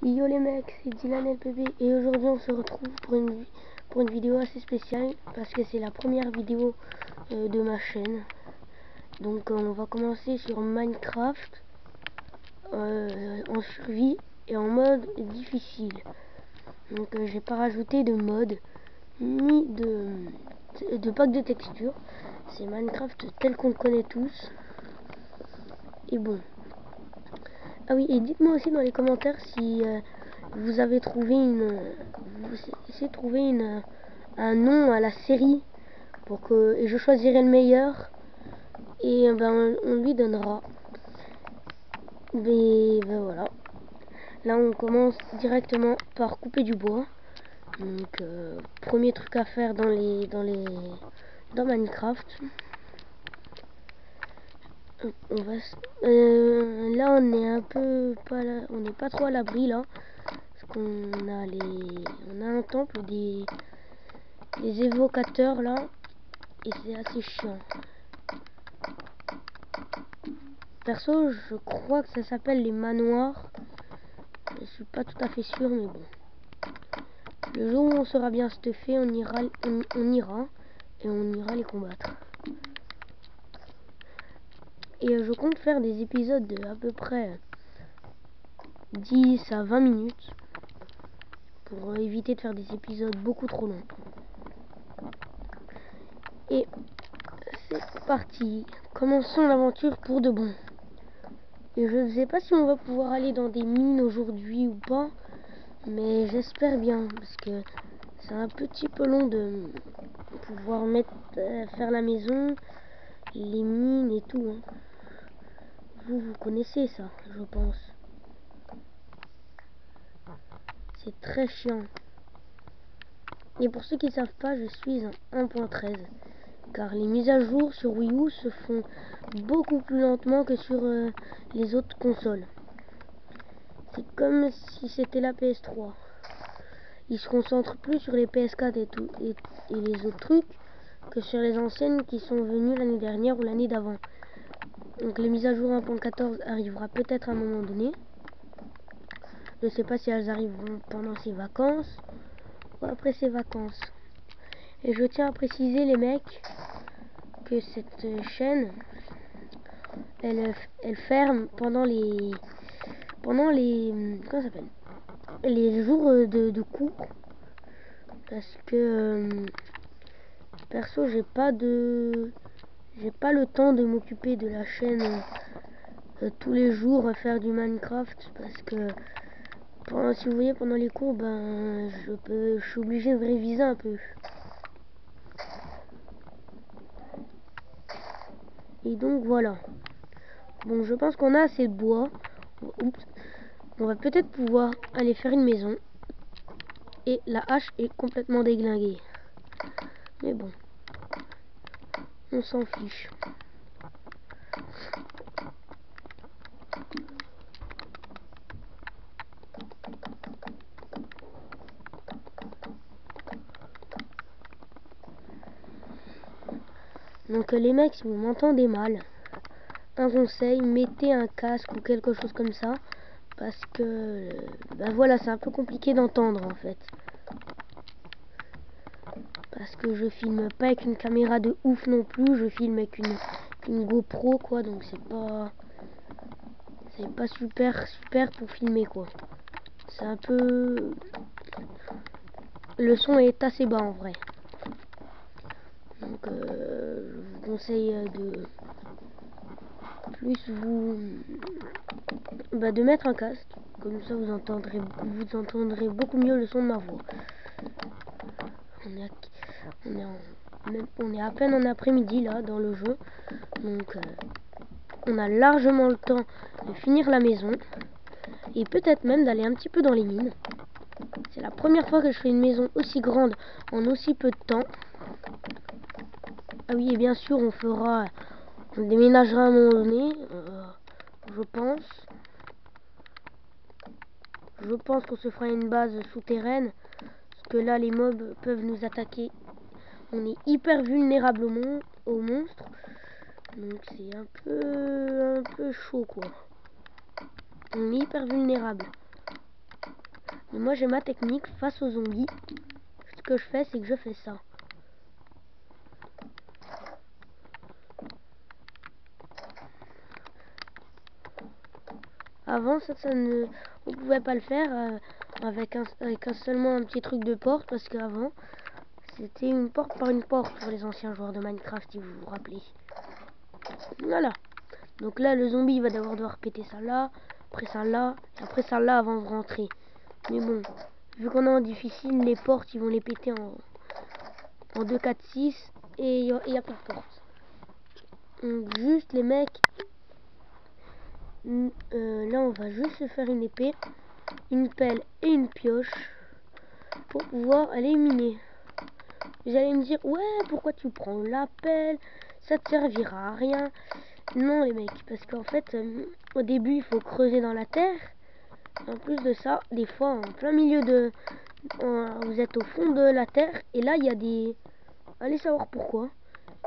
Yo les mecs, c'est Dylan LPB et aujourd'hui on se retrouve pour une vidéo assez spéciale parce que c'est la première vidéo de ma chaîne. Donc on va commencer sur Minecraft en survie et en mode difficile. Donc j'ai pas rajouté de mode ni de pack de texture. C'est Minecraft tel qu'on le connaît tous. Et bon. Ah oui, et dites-moi aussi dans les commentaires si vous avez trouvé un nom à la série et je choisirai le meilleur et ben on lui donnera. Mais ben voilà. Là on commence directement par couper du bois. Donc premier truc à faire dans Minecraft. Là on est un peu pas là, on n'est pas trop à l'abri là parce qu'on a on a un temple des évocateurs là et c'est assez chiant. Perso je crois que ça s'appelle les manoirs, je suis pas tout à fait sûr mais bon, le jour où on sera bien stuffé on ira et on ira les combattre. Et je compte faire des épisodes de à peu près 10 à 20 minutes pour éviter de faire des épisodes beaucoup trop longs. Et c'est parti, commençons l'aventure pour de bon. Et je ne sais pas si on va pouvoir aller dans des mines aujourd'hui ou pas, mais j'espère bien parce que c'est un petit peu long de pouvoir faire la maison, les mines et tout. Hein. Vous connaissez ça, je pense. C'est très chiant. Et pour ceux qui ne savent pas, je suis en 1.13. Car les mises à jour sur Wii U se font beaucoup plus lentement que sur les autres consoles. C'est comme si c'était la PS3. Ils se concentrent plus sur les PS4 et les autres trucs que sur les anciennes qui sont venues l'année dernière ou l'année d'avant. Donc les mises à jour 1.14 arrivera peut-être à un moment donné. Je ne sais pas si elles arriveront pendant ces vacances ou après ces vacances. Et je tiens à préciser les mecs que cette chaîne elle ferme pendant les comment ça s'appelle, les jours de cours parce que perso j'ai pas le temps de m'occuper de la chaîne tous les jours à faire du Minecraft parce que si vous voyez pendant les cours ben je suis obligé de réviser un peu. Et donc voilà. Bon, je pense qu'on a assez de bois. Oups. On va peut-être pouvoir aller faire une maison. Et la hache est complètement déglinguée. Mais bon. On s'en fiche. Donc les mecs, si vous m'entendez mal, un conseil, mettez un casque ou quelque chose comme ça. Parce que, ben voilà, c'est un peu compliqué d'entendre en fait. Parce que je filme pas avec une caméra de ouf non plus, je filme avec une GoPro quoi, donc c'est pas super pour filmer quoi. C'est un peu, le son est assez bas en vrai. Donc je vous conseille de de mettre un casque, comme ça vous entendrez beaucoup mieux le son de ma voix. On est à peine en après-midi là dans le jeu, donc on a largement le temps de finir la maison et peut-être même d'aller un petit peu dans les mines. C'est la première fois que je fais une maison aussi grande en aussi peu de temps. Ah oui, et bien sûr on déménagera à un moment donné, je pense qu'on se fera une base souterraine parce que là les mobs peuvent nous attaquer. On est hyper vulnérable aux monstres, donc c'est un peu chaud quoi. On est hyper vulnérable. Mais moi j'ai ma technique face aux zombies. Ce que je fais, c'est que je fais ça. Avant, ça ne... on pouvait pas le faire avec seulement un petit truc de porte, parce qu'avant, c'était une porte par une porte pour les anciens joueurs de Minecraft, si vous vous rappelez. Voilà. Donc là, le zombie va devoir péter ça là, après ça là, et après ça là avant de rentrer. Mais bon, vu qu'on est en difficile, les portes, ils vont les péter en 2, 4, 6, et il n'y a plus de porte. Donc juste les mecs... là, on va juste se faire une épée, une pelle et une pioche pour pouvoir aller miner. Vous allez me dire, ouais, pourquoi tu prends la pelle? Ça te servira à rien. Non, les mecs, parce qu'en fait, au début, il faut creuser dans la terre. En plus de ça, des fois, en plein milieu de... vous êtes au fond de la terre, et là, il y a des... Allez savoir pourquoi.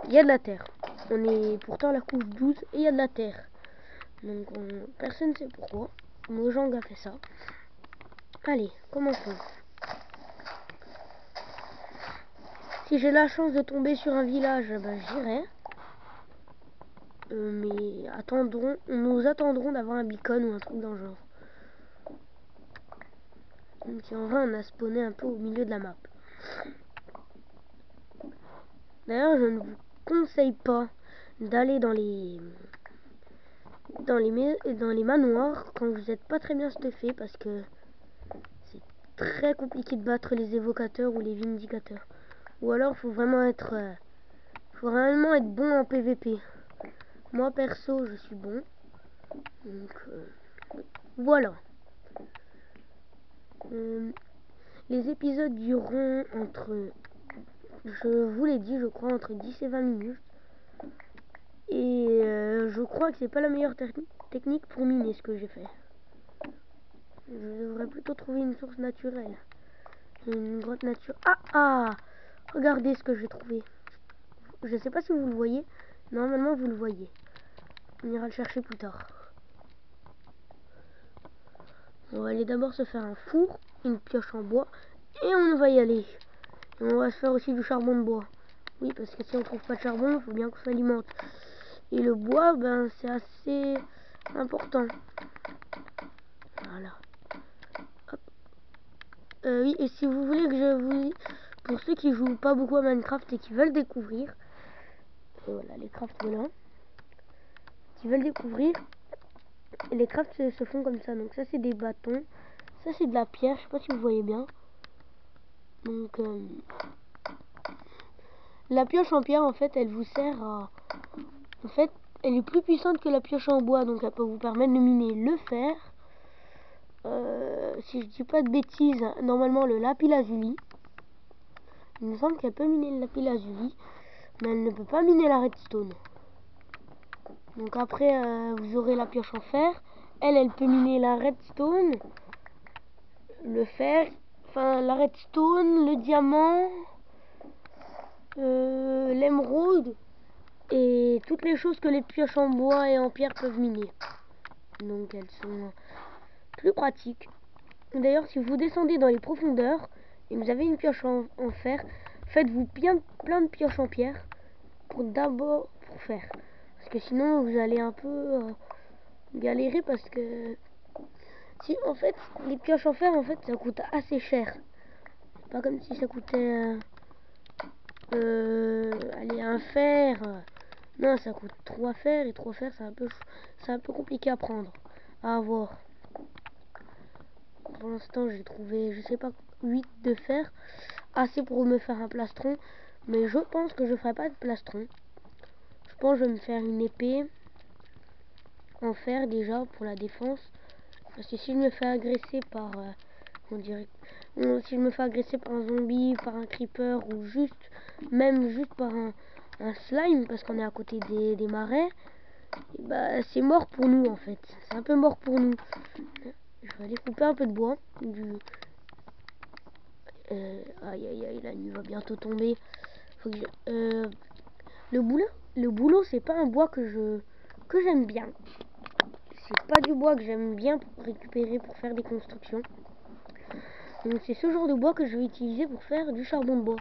Il y a de la terre. On est pourtant à la couche 12 et il y a de la terre. Donc, personne ne sait pourquoi. Mojang a fait ça. Allez, commençons. Si j'ai la chance de tomber sur un village, ben, j'irai. Mais nous attendrons d'avoir un beacon ou un truc dans le genre. Donc en vrai, on a spawné un peu au milieu de la map. D'ailleurs, je ne vous conseille pas d'aller dans les manoirs quand vous n'êtes pas très bien stuffé, parce que c'est très compliqué de battre les évocateurs ou les vindicateurs. Ou alors, faut vraiment être bon en PVP. Moi perso, je suis bon. Donc voilà. Les épisodes dureront entre, je vous l'ai dit, je crois entre 10 et 20 minutes. Et je crois que c'est pas la meilleure technique pour miner ce que j'ai fait. Je devrais plutôt trouver une source naturelle. Une grotte naturelle. Ah, regardez ce que j'ai trouvé. Je sais pas si vous le voyez. Normalement vous le voyez. On ira le chercher plus tard. On va aller d'abord se faire un four, une pioche en bois, et on va y aller. Et on va se faire aussi du charbon de bois. Oui, parce que si on trouve pas de charbon, il faut bien qu'on s'alimente. Et le bois, ben c'est assez important. Voilà. Hop. Oui, et si vous voulez que je vous... Pour ceux qui jouent pas beaucoup à Minecraft et qui veulent découvrir... voilà, les crafts volants. Qui veulent découvrir... Les crafts se font comme ça. Donc ça, c'est des bâtons. Ça, c'est de la pierre. Je sais pas si vous voyez bien. Donc... la pioche en pierre, en fait, elle vous sert à... En fait, elle est plus puissante que la pioche en bois. Donc elle peut vous permettre de miner le fer. Si je dis pas de bêtises, normalement le lapis-lazuli. Il me semble qu'elle peut miner le lapis-lazuli, mais elle ne peut pas miner la redstone. Donc après, vous aurez la pioche en fer. Elle peut miner la redstone, le fer, enfin la redstone, le diamant, l'émeraude et toutes les choses que les pioches en bois et en pierre peuvent miner. Donc elles sont plus pratiques. D'ailleurs, si vous descendez dans les profondeurs et vous avez une pioche en fer, faites-vous plein de pioches en pierre pour faire. Parce que sinon, vous allez un peu galérer, parce que si en fait les pioches en fer, en fait, ça coûte assez cher. C'est pas comme si ça coûtait allez, un fer. Non, ça coûte 3 fers, et 3 fers, c'est un peu compliqué à prendre, à avoir. Pour l'instant, j'ai trouvé, je sais pas, 8 de fer, assez pour me faire un plastron. Mais je pense que je ferai pas de plastron. Je pense que je vais me faire une épée en fer déjà pour la défense. Parce que si je me fais agresser par, si je me fais agresser par un zombie, par un creeper, ou même juste par un slime, parce qu'on est à côté des marais, bah c'est mort pour nous en fait. C'est un peu mort pour nous. Je vais aller couper un peu de bois. Aïe aïe aïe, la nuit va bientôt tomber. Faut que le boulot, c'est pas un bois que j'aime bien. C'est pas du bois que j'aime bien pour récupérer pour faire des constructions. Donc c'est ce genre de bois que je vais utiliser pour faire du charbon de bois.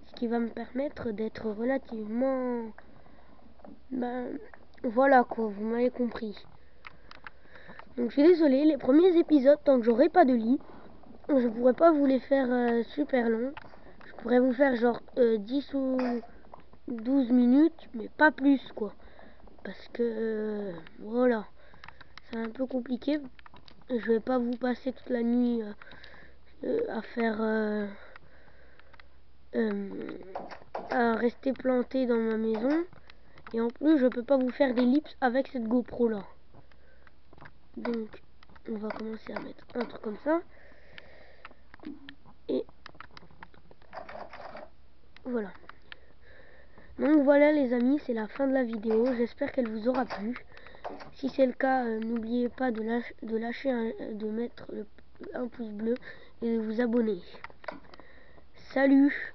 Ce qui va me permettre d'être relativement... Ben, voilà quoi, vous m'avez compris. Donc je suis désolé, les premiers épisodes, tant que j'aurai pas de lit, je pourrais pas vous les faire super longs. Je pourrais vous faire genre 10 ou 12 minutes, mais pas plus quoi. Parce que voilà, c'est un peu compliqué. Je vais pas vous passer toute la nuit à faire... à rester planté dans ma maison. Et en plus, je peux pas vous faire d'ellipse avec cette GoPro là. Donc, on va commencer à mettre un truc comme ça. Et voilà. Donc voilà les amis, c'est la fin de la vidéo. J'espère qu'elle vous aura plu. Si c'est le cas, n'oubliez pas de mettre un pouce bleu et de vous abonner. Salut!